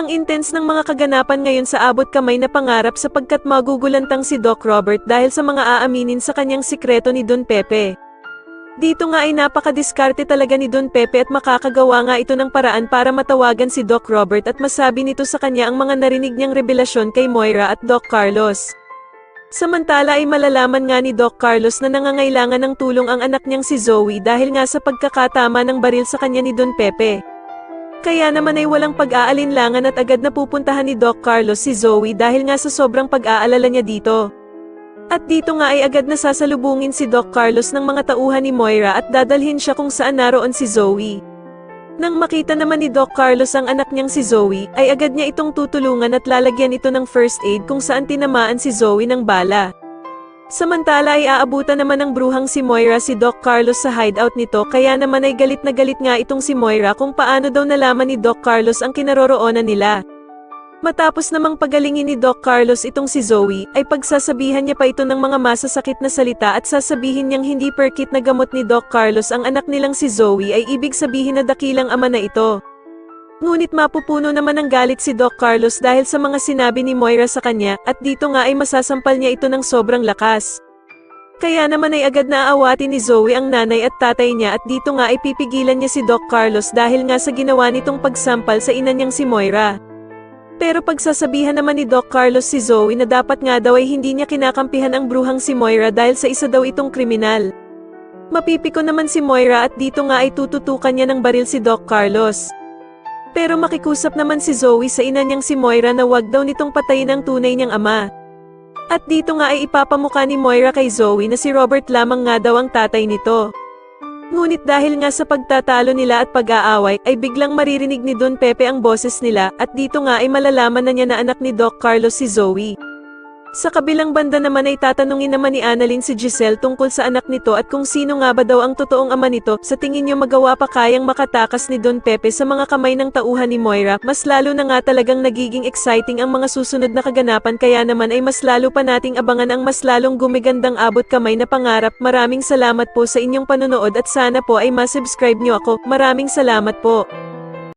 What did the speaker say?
Ang intense ng mga kaganapan ngayon sa abot kamay na pangarap sapagkat magugulantang si Doc Robert dahil sa mga aaminin sa kanyang sikreto ni Don Pepe. Dito nga ay napakadiskarte talaga ni Don Pepe at makakagawa nga ito ng paraan para matawagan si Doc Robert at masabi nito sa kanya ang mga narinig niyang revelasyon kay Moira at Doc Carlos. Samantala ay malalaman nga ni Doc Carlos na nangangailangan ng tulong ang anak niyang si Zoe dahil nga sa pagkakatama ng baril sa kanya ni Don Pepe. Kaya naman ay walang pag-aalinlangan at agad na pupuntahan ni Doc Carlos si Zoe dahil nga sa sobrang pag-aalala niya dito. At dito nga ay agad na sasalubungin si Doc Carlos ng mga tauhan ni Moira at dadalhin siya kung saan naroon si Zoe. Nang makita naman ni Doc Carlos ang anak niyang si Zoe, ay agad niya itong tutulungan at lalagyan ito ng first aid kung saan tinamaan si Zoe ng bala. Samantala ay aabutan naman ng bruhang si Moira si Doc Carlos sa hideout nito kaya naman ay galit na galit nga itong si Moira kung paano daw nalaman ni Doc Carlos ang kinaroroonan nila. Matapos namang pagalingin ni Doc Carlos itong si Zoe, ay pagsasabihan niya pa ito ng mga masasakit na salita at sasabihin niyang hindi perkit na gamot ni Doc Carlos ang anak nilang si Zoe ay ibig sabihin na dakilang ama na ito. Ngunit mapupuno naman ng galit si Doc Carlos dahil sa mga sinabi ni Moira sa kanya at dito nga ay masasampal niya ito ng sobrang lakas. Kaya naman ay agad na aawatin ni Zoe ang nanay at tatay niya at dito nga ay pipigilan niya si Doc Carlos dahil nga sa ginawa nitong pagsampal sa ina niyang si Moira. Pero pagsasabihan naman ni Doc Carlos si Zoe na dapat nga daw ay hindi niya kinakampihan ang bruhang si Moira dahil sa isa daw itong kriminal. Mapipiko naman si Moira at dito nga ay tututukan niya ng baril si Doc Carlos. Pero makikusap naman si Zoe sa ina niyang si Moira na wag daw nitong patayin ang tunay niyang ama. At dito nga ay ipapamukha ni Moira kay Zoe na si Robert lamang nga daw ang tatay nito. Ngunit dahil nga sa pagtatalo nila at pag-aaway, ay biglang maririnig ni Don Pepe ang boses nila at dito nga ay malalaman na niya na anak ni Doc Carlos si Zoe. Sa kabilang banda naman ay tatanungin naman ni Annalyn si Giselle tungkol sa anak nito at kung sino nga ba daw ang totoong ama nito. Sa tingin niyo magawa pa kayang makatakas ni Don Pepe sa mga kamay ng tauhan ni Moira? Mas lalo na nga talagang nagiging exciting ang mga susunod na kaganapan kaya naman ay mas lalo pa nating abangan ang mas lalong gumigandang abot kamay na pangarap. Maraming salamat po sa inyong panonood at sana po ay ma-subscribe niyo ako. Maraming salamat po.